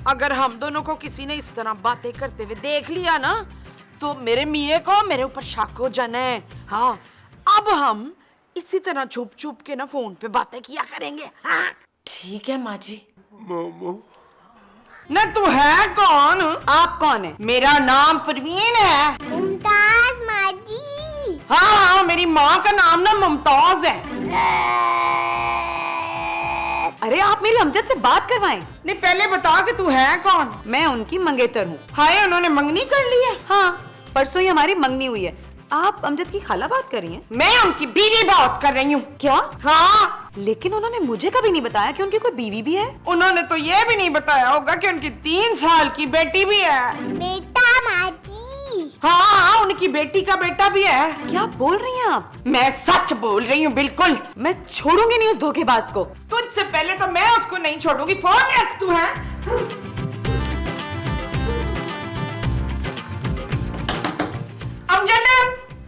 अगर हम दोनों को किसी ने इस तरह बातें करते हुए देख लिया ना तो मेरे मियाँ को मेरे ऊपर शक हो जाना है। हाँ, अब हम इसी तरह छुप छुप के ना फोन पे बातें किया करेंगे। हाँ ठीक है माँ जी। मोमो ना तू है कौन? आप कौन है? मेरा नाम परवीन है। मुमताज माँ जी। हाँ, मेरी माँ का नाम ना मुमताज है। अरे आप मेरी अमजद से बात करवाएं। नहीं, पहले बता कि तू है कौन? मैं उनकी मंगेतर हूँ। हाय, उन्होंने मंगनी कर ली है? हाँ, परसों ही हमारी मंगनी हुई है। आप अमजद की खाला बात कर रही हैं? मैं उनकी बीवी बात कर रही हूँ। क्या? हाँ, लेकिन उन्होंने मुझे कभी नहीं बताया कि उनकी कोई बीवी भी है। उन्होंने तो ये भी नहीं बताया होगा कि उनकी 3 साल की बेटी भी है। बेटा माँ जी। हाँ, उनकी बेटी का बेटा भी है। क्या बोल रही हैं आप? मैं सच बोल रही हूँ, बिल्कुल। मैं छोड़ूंगी नहीं उस धोखेबाज को। तुझसे पहले तो मैं उसको नहीं छोड़ूंगी। फोन रख तू। है अमजद,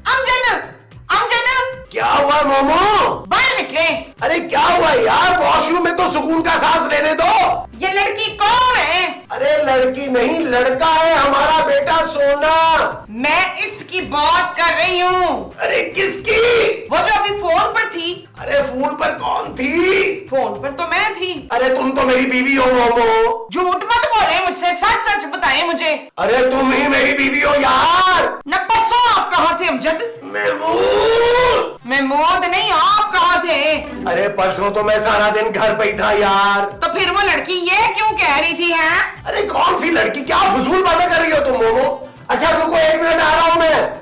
अमजद, अमजद, क्या हुआ मोमो? बाहर निकले। अरे क्या हुआ यार, वॉशरूम में तो सुकून का सांस लेने दो। ये लड़की कौन है? अरे लड़की नहीं, लड़का है, हमारा बेटा सोना। मैं इसकी बात कर रही हूँ। अरे किसकी? वो जो अभी फोन पर थी। अरे फोन पर कौन थी? फोन पर तो मैं थी। अरे तुम तो मेरी बीवी हो मोमो। झूठ मत बोले मुझसे, सच सच बताएं मुझे। अरे तुम ही मेरी बीवी हो यार। न परसों आप कहाँ थे अमजद? मैं मौत नहीं, आप कहाँ थे? अरे परसों तो मैं सारा दिन घर पे ही था यार। तो फिर वो लड़की ये क्यों कह रही थी? हैं? अरे कौन सी लड़की, क्या फजूल बातें कर रही हो तुम मोमो। अच्छा रुको, 1 मिनट आ रहा हूं मैं।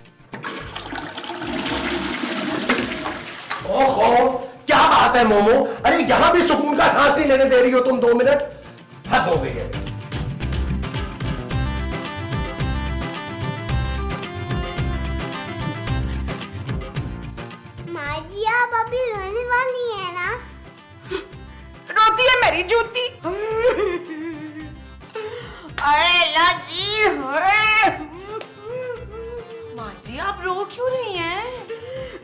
ओहो, क्या बात है मोमो। अरे यहां भी सुकून का सांस नहीं लेने दे रही हो तुम। 2 मिनट हद हो गई है। माँ जी आप अभी रोने वाली है ना? रोती है मेरी जूती। अरे लाजी, माँ जी आप रो क्यों रही हैं?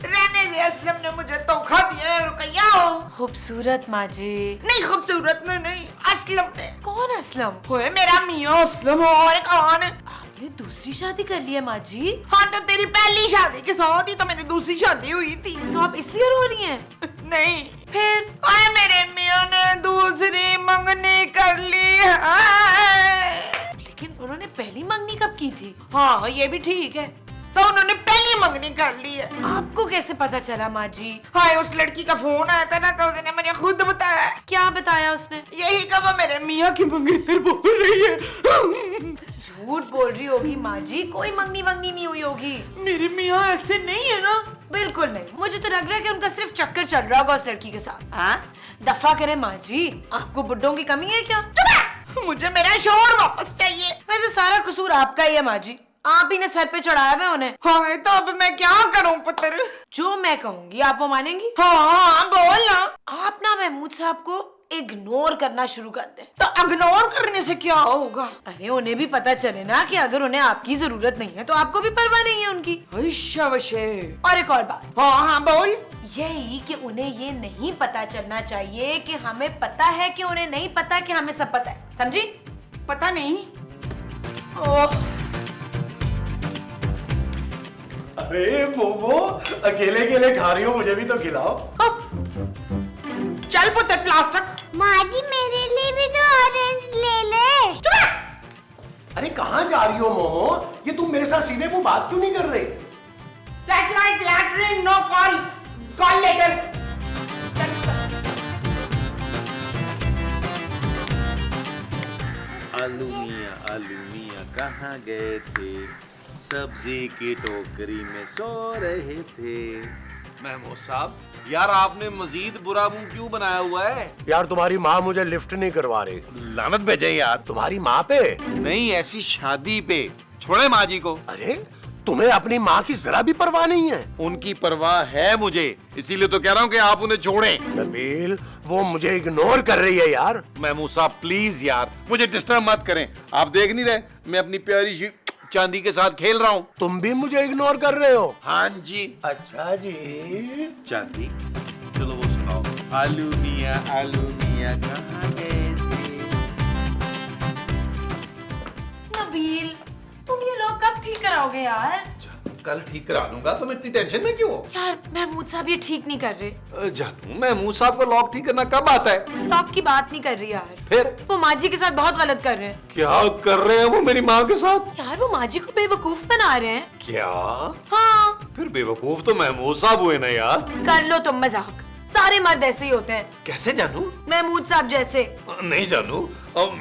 रहने दे, असलम ने मुझे धोखा दिया है। रुकैया हो। खूबसूरत माँ जी। नहीं, खूबसूरत में नहीं, असलम ने। कौन असलम? होए मेरा मियाँ असलम। और कौन? आपने दूसरी शादी कर ली है माँ जी? हाँ, तो तेरी पहली शादी के साथ ही तो मेरी दूसरी शादी हुई थी। तो आप इसलिए रो रही हैं? नहीं, फिर? आए मेरे मियाँ ने दूसरी मंगनी कर ली है। लेकिन उन्होंने पहली मंगनी कब की थी? हाँ, ये भी ठीक है। तो उन्होंने पहली मंगनी कर ली है। आपको कैसे पता चला माँ जी? हाय, उस लड़की का फोन आया था ना, तो उसने मुझे खुद बताया। क्या बताया उसने? यही का वो मेरे मियाँ की मंगेतर बोल रही है। झूठ बोल रही होगी माँ जी, कोई मंगनी वंगनी नहीं हुई होगी। मेरे मियाँ ऐसे नहीं है ना। बिल्कुल नहीं, मुझे तो लग रहा है कि उनका सिर्फ चक्कर चल रहा होगा उस लड़की के साथ। हाँ, दफा करे माँ जी, आपको बुड्ढों की कमी है क्या? मुझे मेरा शोहर वापस चाहिए। वैसे सारा कसूर आपका ही है माँ जी, आप ही ने सर पे चढ़ाया हुआ उन्हें। हाँ, तो अब मैं क्या करूं पुत्र? जो मैं कहूंगी आप वो मानेंगी? हाँ, बोल ना। आप ना महमूद साहब को इग्नोर करना शुरू कर दें। तो इग्नोर करने से क्या होगा? अरे उन्हें भी पता चले ना कि अगर उन्हें आपकी जरूरत नहीं है तो आपको भी परवाह नहीं है उनकी। और एक और बात। हाँ, बोल। यही कि उन्हें ये नहीं पता चलना चाहिए कि हमें पता है कि उन्हें नहीं पता कि हमें सब पता है, समझी? पता नहीं। ओह, अरे मोमो, अकेले अकेले खा रही हो, मुझे भी तो खिलाओ। चल पुत्र, प्लास्टिक। माँ जी मेरे लिए भी तो ऑरेंज ले ले। अरे कहाँ जा रही हो मोमो? ये तुम मेरे साथ सीधे मुंह बात क्यों नहीं कर रही? Satellite latrine, no call, call letter. आलू मियाँ कहाँ गए थे? सब्जी की टोकरी में सो रहे थे। महमूद साहब, यार आपने मजीद बुरा मुंह क्यों बनाया हुआ है? यार तुम्हारी माँ मुझे लिफ्ट नहीं करवा रही। लानत भेजे यार। तुम्हारी माँ पे? नहीं, ऐसी शादी पे। छोड़े माँ जी को। अरे तुम्हें अपनी माँ की जरा भी परवाह नहीं है? उनकी परवाह है मुझे, इसीलिए तो कह रहा हूँ कि आप उन्हें छोड़ें। नबील, वो मुझे इग्नोर कर रही है यार। महमूद साहब प्लीज यार, मुझे डिस्टर्ब मत करें। आप देख नहीं रहे मैं अपनी प्यारी सी चांदी के साथ खेल रहा हूँ। तुम भी मुझे इग्नोर कर रहे हो? हाँ जी। अच्छा जी। चांदी, चलो वो सुनाओ। आलू मियाँ कहाँ गए थे? जाओगे यार? कल ठीक करा लूंगा, तुम इतनी टेंशन में क्यों हो? यार महमूद साहब ये ठीक नहीं कर रहे। जानू, महमूद साहब को लॉक ठीक करना कब आता है? लॉक की बात नहीं कर रही यार, फिर वो माँ जी के साथ बहुत गलत कर रहे हैं। क्या कर रहे हैं वो मेरी माँ के साथ? यार वो माँ जी को बेवकूफ बना रहे हैं। क्या? हाँ, फिर बेवकूफ तो महमूद साहब हुए ना यार। कर लो तुम मजाक, सारे मर्द ऐसे ही होते हैं। कैसे जानू? महमूद साहब जैसे। नहीं जानू,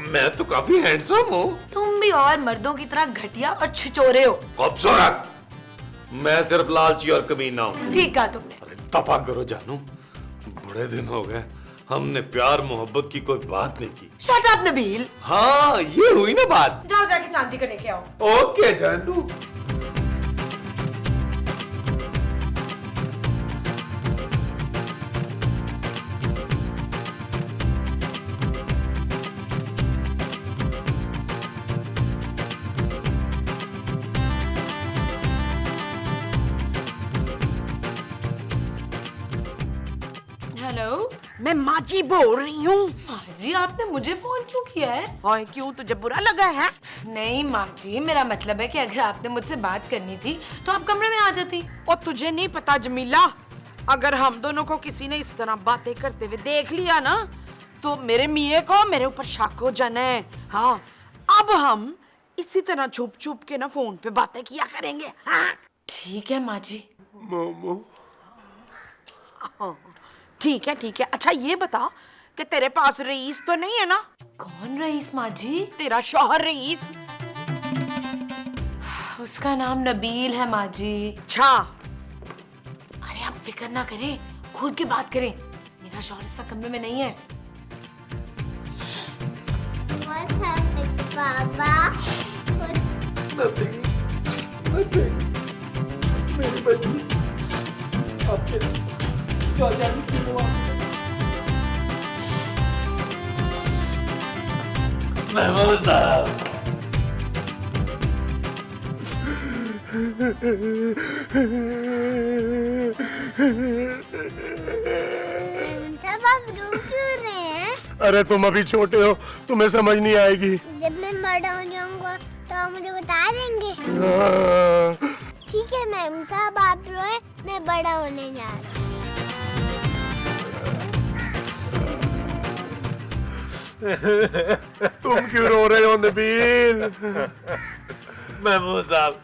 मैं तो काफी हैंडसम हूँ। तुम भी और मर्दों की तरह घटिया और छिचोरे हो। खूबसूरत, मैं सिर्फ लालची और कमीना हूँ। ठीक कहा तुमने। अरे दफा करो जानू, बड़े दिन हो गए हमने प्यार मोहब्बत की कोई बात नहीं की। Shut up Nabeel. हाँ, ये हुई ना बात। जाओ जाके चांदी का लेके आओ। ओके जानू। हेलो, मैं माँ जी बोल रही हूँ। माँ जी आपने मुझे फोन क्यों किया है? और क्यों, तुझे बुरा लगा है? नहीं माँ जी, मेरा मतलब है कि अगर आपने मुझसे बात करनी थी तो आप कमरे में आ जाती। और तुझे नहीं पता जमीला, अगर हम दोनों को किसी ने इस तरह बातें करते हुए देख लिया ना, तो मेरे मियाँ को मेरे ऊपर शक हो जाना है। हाँ, अब हम इसी तरह छुप छुप के ना फोन पे बातें किया करेंगे। हाँ? ठीक है माँ जी। ठीक है ठीक है। अच्छा ये बता कि तेरे पास रईस तो नहीं है ना? कौन रईस माँ जी? तेरा शौहर रईस। उसका नाम नबील है माँ जी। अच्छा, अरे आप फिक्र ना करें, खुल के बात करें। मेरा शौहर इस वक्त कमरे में नहीं है। What happened, Baba? Nothing. मेरी बच्ची, आपके चाचा जी क्यों हुआ? महमूद साहब, सब आप रो क्यों रहे हैं? अरे तुम अभी छोटे हो, तुम्हें समझ नहीं आएगी। जब मैं बड़ा हो जाऊंगा तो आप मुझे बता देंगे। हाँ। ठीक है मैम साहब, आप रोए, मैं बड़ा होने जा रहा हूँ। तुम क्यों रो रहे हो नबील? महमूद साहब,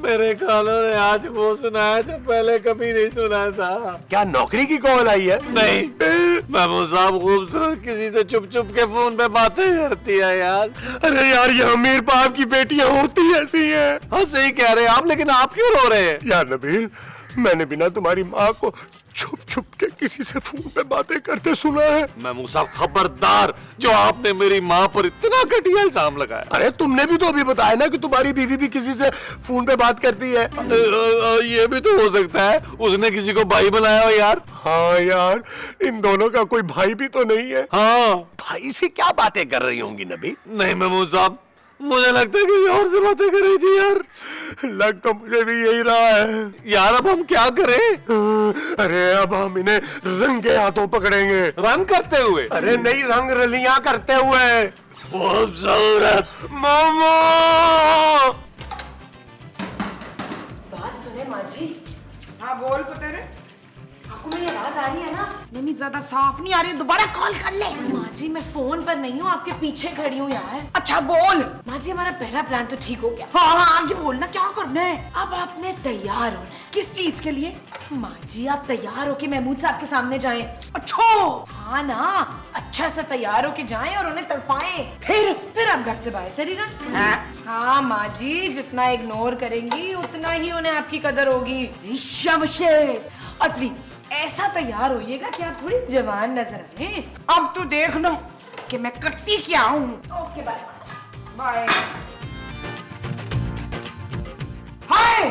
मेरे कानों ने आज वो सुनाया जो पहले कभी नहीं सुना था। क्या नौकरी की कॉल आई है? नहीं, महमूद साहब खूबसूरत किसी से चुप चुप के फोन पे बातें करती है यार। अरे यार, ये अमीर बाप की बेटियां होती ऐसी हैं। हाँ सही कह रहे हैं आप, लेकिन आप क्यों रो रहे हैं? यार नबील, मैंने बिना तुम्हारी माँ को छुप छुप के किसी से फोन पे बातें करते सुना है। महमूद साहब खबरदार, जो आपने मेरी माँ पर इतना घटिया इल्जाम लगाया। अरे तुमने भी तो अभी बताया ना कि तुम्हारी बीवी भी किसी से फोन पे बात करती है। ये भी तो हो सकता है उसने किसी को भाई बनाया हो यार। हाँ यार, इन दोनों का कोई भाई भी तो नहीं है। हाँ, भाई से क्या बातें कर रही होंगी नबील? नहीं महमूद साहब, मुझे लगता है कि और से बातें कर रही थी यार। लग तो मुझे भी यही रहा है यार। अब हम क्या करें? अरे अब हम इन्हें रंगे हाथों पकड़ेंगे। रंग करते हुए? अरे नहीं, रंग रलियां करते हुए। खूबसूरत मोमो! बात सुने माँ जी। हाँ बोल तो तेरे। आपको मेरी आवाज आ रही है ना? नहीं, ज्यादा साफ नहीं आ रही, दोबारा कॉल कर ले। माँ जी मैं फोन पर नहीं हूँ, आपके पीछे खड़ी हूँ यार। अच्छा बोल। माँ जी हमारा पहला प्लान तो ठीक हो गया। हाँ हाँ, आगे बोलना, क्या करना है? अब आपने तैयार होना है। किस चीज के लिए? माँ जी आप तैयार होके महमूद साहब के सामने जाएं। अच्छा, हाँ ना, अच्छा से तैयार होके जाएं और उन्हें तड़पाएं। फिर आप घर से बाहर चली जाएं। हाँ माँ जी, जितना इग्नोर करेंगी उतना ही उन्हें आपकी कदर होगी। शमशेर, और प्लीज ऐसा तैयार होइएगा कि आप थोड़ी जवान नजर आए। अब तू देख लो कि मैं करती क्या हूँ। ओके बाय माँ जी। बाय। हाय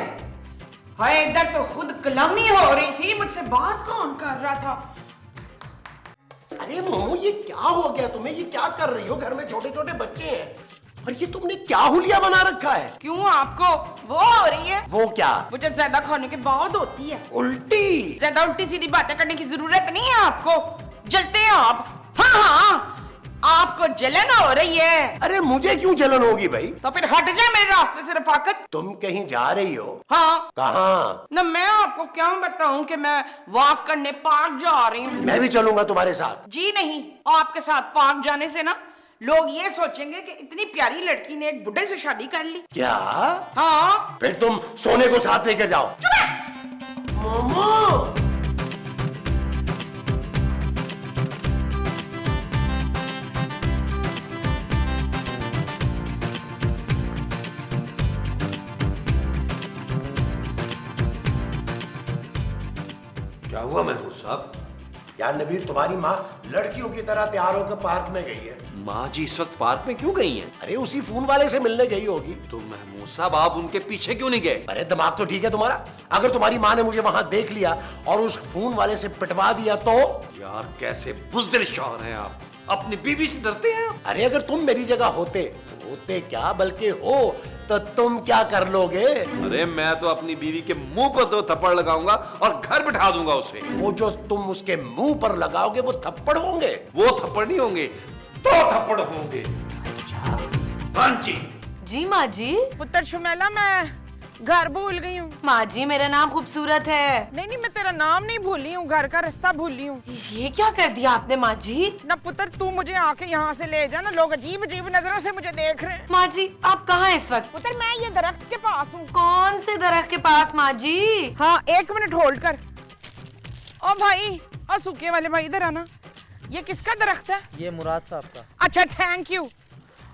हाय, इधर तो खुद कलामी हो रही थी, मुझसे बात कौन कर रहा था? अरे मोमो, ये क्या हो गया तुम्हें? ये क्या कर रही हो? घर में छोटे छोटे बच्चे हैं और ये तुमने क्या हुलिया बना रखा है? क्यों, आपको वो हो रही है? वो क्या? वो जो ज्यादा खाने के बाद होती है। उल्टी? ज्यादा उल्टी सीधी बातें करने की जरूरत नहीं है आपको, जलते हैं आप। हाँ हाँ, आपको जलन हो रही है अरे मुझे क्यों जलन होगी भाई? तो फिर हट जाए मेरे रास्ते से रफाकत। तुम कहीं जा रही हो? हाँ, कहाँ? ना मैं आपको क्या बताऊं कि मैं वॉक करने पार्क जा रही हूँ। मैं भी चलूंगा तुम्हारे साथ। जी नहीं, आपके साथ पार्क जाने से ना लोग ये सोचेंगे कि इतनी प्यारी लड़की ने एक बुड्ढे से शादी कर ली। क्या? हाँ, फिर तुम सोने को साथ लेकर जाओ। मोमो, क्या हुआ महमूद साहब? यार नबील, तुम्हारी माँ लड़कियों की तरह तैयार होकर पार्क में गई है। माँ जी इस वक्त पार्क में क्यों गई हैं? अरे उसी फोन वाले से मिलने गई होगी। तो महमूद साहब आप उनके पीछे क्यों नहीं गए? अरे दिमाग तो ठीक है तुम्हारा? अगर तुम्हारी माँ ने मुझे वहां देख लिया और उस फोन वाले से पिटवा दिया तो? यार कैसे बुज़दिल शौहर हैं आप, अपनी बीवी से डरते हैं आप? अरे अगर तुम मेरी जगह होते क्या बल्कि हो, तो तुम क्या कर लोगे? अरे मैं तो अपनी बीवी के मुंह को तो थप्पड़ लगाऊंगा और घर बिठा दूंगा उसे। वो जो तुम उसके मुंह पर लगाओगे वो थप्पड़ होंगे? वो थप्पड़ नहीं होंगे, तो थप्पड़ होंगे। हाँ जी। जी माँ जी। पुत्र शुमेला, मैं घर भूल गई हूँ। माँ जी मेरा नाम खूबसूरत है। नहीं, मैं तेरा नाम नहीं भूली हूँ, घर का रास्ता भूली हूँ। ये क्या कर दिया आपने माँ जी? ना पुत्र, तू मुझे आके यहाँ से ले जा ना, लोग अजीब अजीब नजरों से मुझे देख रहे हैं। माँ जी आप कहाँ हैं इस वक्त? पुत्र मैं ये दरख्त के पास हूँ। कौन से दरख्त के पास माँ जी? हाँ, 1 मिनट होल्ड कर। ओ भाई, ओ सूखे वाले भाई, इधर आना। ये किसका दरख्त है? ये मुराद साहब का। अच्छा, थैंक यू।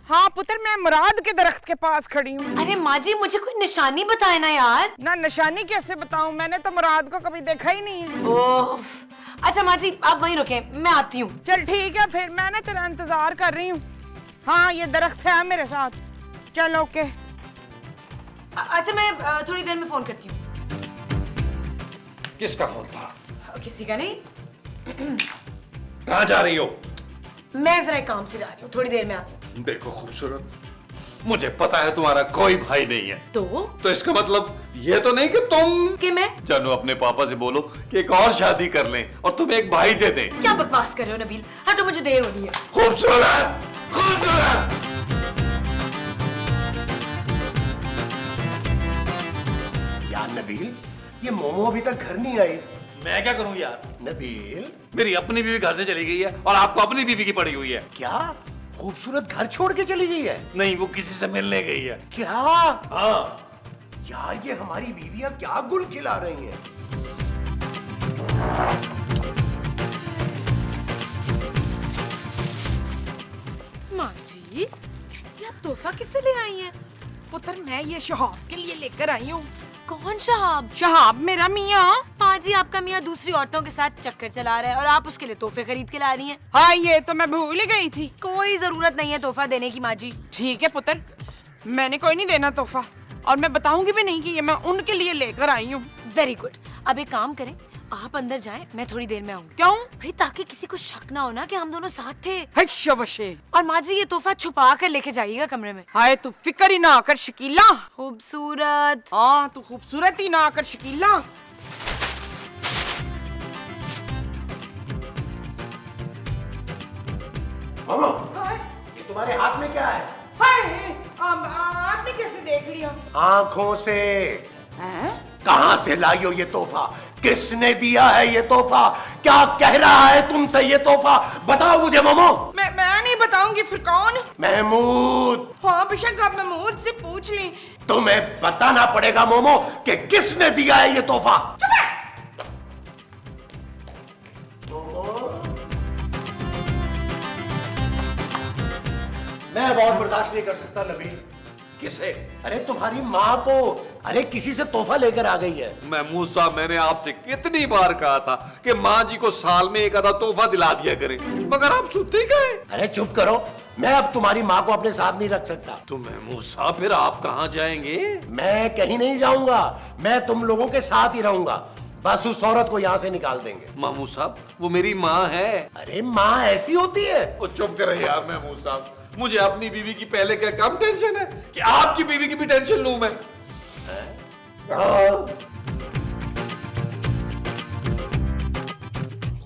हाँ पुत्र, मैं मुराद के दरख्त के पास खड़ी हूँ। अरे माँ जी मुझे कोई निशानी बताए ना यार। ना निशानी कैसे बताऊँ, मैंने तो मुराद को कभी देखा ही नहीं है। ओफ। अच्छा माँ जी आप वहीं रुके, मैं आती हूँ। चल ठीक है, फिर मैं ना तेरा इंतजार कर रही हूँ। हाँ, ये दरख्त है मेरे साथ। चल ओके। अच्छा मैं थोड़ी देर में फोन करती हूँ। किसका फोन था? किसी का नहीं। कहाँ जा रही हो? मैं जरा काम से जा रही हूँ, थोड़ी देर में आती हूँ। देखो खूबसूरत, मुझे पता है तुम्हारा कोई भाई नहीं है। तो इसका मतलब ये तो नहीं कि तुम कि मैं जानू अपने पापा से बोलो कि एक और शादी कर लें और तुम्हें एक भाई दे दें। क्या बकवास कर रहे हो नबील? हटो, मुझे देर हो रही है। खूबसूरत, खूबसूरत। यार नबील, ये मोमो अभी तक घर नहीं आई। मैं क्या करूं यार? नबील, मेरी अपनी बीवी घर से चली गई है और आपको अपनी बीवी की पड़ी हुई है। क्या खूबसूरत घर छोड़ के चली गई है? नहीं, वो किसी से मिलने गई है। क्या? हाँ। यार ये हमारी बीवियां क्या गुल खिला रही हैं। माँ जी, ये आप तोहफा किससे ले आई हैं? पुत्र मैं ये शहाब के लिए लेकर आई हूँ। कौन शहाब? शहाब मेरा मियाँ। माँ जी आपका मियाँ दूसरी औरतों के साथ चक्कर चला रहा है और आप उसके लिए तोहफे खरीद के ला रही हैं। हाँ, ये तो मैं भूल ही गई थी। कोई जरूरत नहीं है तोहफा देने की माँ जी। ठीक है पुत्र, मैंने कोई नहीं देना तोहफा, और मैं बताऊंगी भी नहीं कि ये मैं उनके लिए लेकर आई हूँ। Very good. अब एक काम करें, आप अंदर जाएं, मैं थोड़ी देर में आऊंगी। क्यों? भाई ताकि किसी को शक ना हो ना कि हम दोनों साथ थे। हशे। और माँ जी ये तोहफा छुपा कर लेके जाइएगा कमरे में। हाय, तू फिक्र ही ना कर शकीला। खूबसूरत। हाँ, तू खूबसूरत ही ना कर शकीला। मोमो, ये तुम्हारे हाथ में क्या है? हाय, आपने कैसे देख लिया? आंखों से। हैं? कहां से लाई हो ये तोहफा? किसने दिया है ये तोहफा? क्या कह रहा है तुमसे ये तोहफा? बताओ मुझे मोमो। मैं नहीं बताऊंगी, फिर कौन? महमूद। हाँ बेशक, आप महमूद से पूछ ली। तुम्हें बताना पड़ेगा मोमो कि किसने दिया है ये तोहफा। मैं बहुत बर्दाश्त नहीं कर सकता नबील। किसे? अरे तुम्हारी माँ को। अरे किसी से तोहफा लेकर आ गई है। महमूद साहब, मैंने आपसे कितनी बार कहा था कि माँ जी को साल में एक आधा तोहफा दिला दिया करें, मगर आप सुनते गए। अरे चुप करो, मैं अब तुम्हारी माँ को अपने साथ नहीं रख सकता। तो महमूद साहब फिर आप कहाँ जाएंगे? मैं कहीं नहीं जाऊंगा, मैं तुम लोगों के साथ ही रहूंगा। बस उस औरत को यहाँ से निकाल देंगे। महमूद साहब, वो मेरी माँ है। अरे माँ ऐसी होती है? वो चुप करे यार महमूद साहब, मुझे अपनी बीवी की पहले क्या कम टेंशन है कि आपकी बीवी की भी टेंशन लूं मैं?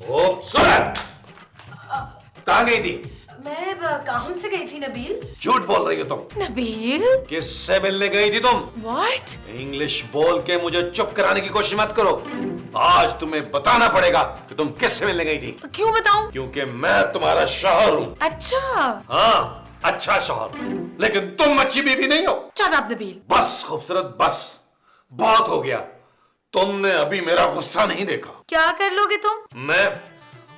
खूबसूरत, कहाँ गई थी? मैं काम से गई थी नबील। झूठ बोल रही हो तुम। नबील किससे मिलने गई थी तुम? व्हाट? इंग्लिश बोल के मुझे चुप कराने की कोशिश मत करो। आज तुम्हें बताना पड़ेगा कि तुम किससे मिलने गई थी। क्यों बताऊं? क्योंकि मैं तुम्हारा शौहर हूँ। अच्छा। हाँ, अच्छा शौहर, लेकिन तुम अच्छी बीवी नहीं हो। Shut up Nabeel. बस खूबसूरत, बस बहुत हो गया। तुमने अभी मेरा गुस्सा नहीं देखा। क्या कर लोगे तुम?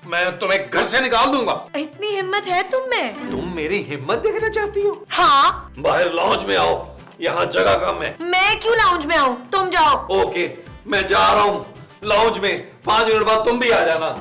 मैं तुम्हें घर से निकाल दूंगा। इतनी हिम्मत है तुम में? तुम मेरी हिम्मत देखना चाहती हो? हाँ। बाहर लॉन्ज में आओ, यहाँ जगह कम है। मैं क्यों लाउंज में आऊँ? तुम जाओ। ओके, मैं जा रहा हूँ लॉन्ज में। 5 मिनट बाद तुम भी आ जाना।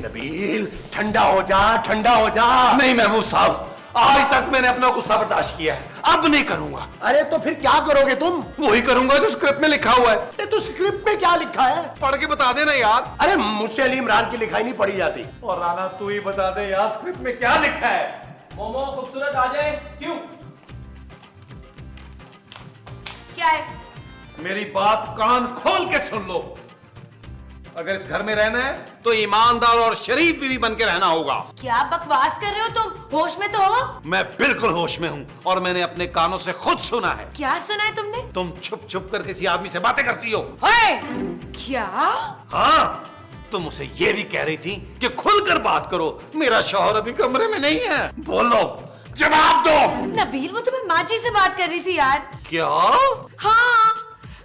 नबील, ठंडा हो जा, ठंडा हो जा। नहीं महमूद साहब, आज तक मैंने अपना गुस्सा बर्दाश्त किया है, अब नहीं करूंगा। अरे तो फिर क्या करोगे तुम? वही करूंगा जो स्क्रिप्ट में लिखा हुआ है। तो स्क्रिप्ट में क्या लिखा है? पढ़ के बता देना यार। अरे मुझसे अली इमरान की लिखाई नहीं पढ़ी जाती। और राना तू ही बता दे यार, स्क्रिप्ट में क्या लिखा है? मोमो खूबसूरत आ जाए। क्यों? क्या है? मेरी बात कान खोल के सुन लो। अगर इस घर में रहना है तो ईमानदार और शरीफ बीवी बन के रहना होगा। क्या बकवास कर रहे हो तुम? होश में तो हो? मैं बिल्कुल होश में हूँ और मैंने अपने कानों से खुद सुना है। क्या सुना है तुमने? तुम छुप छुप कर किसी आदमी से बातें करती हो। ओए! क्या? हाँ, तुम उसे ये भी कह रही थी कि खुलकर बात करो। मेरा शौहर अभी कमरे में नहीं है। बोलो, जवाब दो। नबील, वो तो मैं माँ जी से बात कर रही थी यार। क्या? हाँ,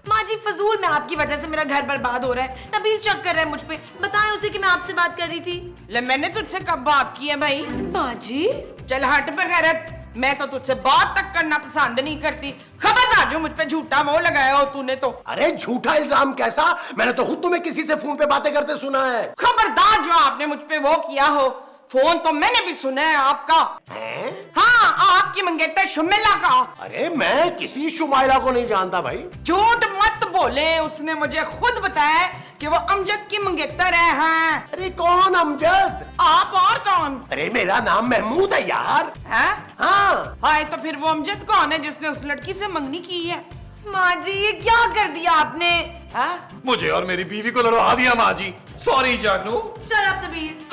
माँ जी फजूल में आपकी वजह से मेरा घर बर्बाद हो रहा है। नबील शक कर रहा है मुझ पे। बताएं उसे कि मैं आपसे बात कर रही थी। ले मैंने तुझसे कब बात की है भाई? माँ जी। चल हट बगैरत, मैं तो तुझसे बात तक करना पसंद नहीं करती। खबरदार जो मुझ पे झूठा मोह लगाया हो तूने तो। अरे झूठा इल्जाम कैसा? मैंने तो खुद तुम्हें किसी से फोन पे बातें करते सुना है। खबरदार जो आपने मुझ पे वो किया हो। फोन तो मैंने भी सुना है आपका। हाँ, आपकी मंगेतर शुमिला का। अरे मैं किसी शुमाइला को नहीं जानता भाई। झूठ मत बोले, उसने मुझे खुद बताया कि वो अमजद की मंगेतर है। हाँ। अरे कौन अमजद? आप और कौन? अरे मेरा नाम महमूद है यार। है? हाँ। हाय, तो फिर वो अमजद कौन है जिसने उस लड़की से मंगनी की है? माँ जी, ये क्या कर दिया आपने? हाँ? मुझे और मेरी बीवी को लड़वा दिया माँ जी। सॉरी जानू। Shut up Nabeel.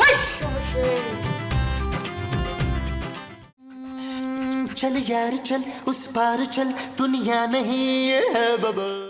चल यार चल, उस पार चल, दुनिया नहीं है बबल।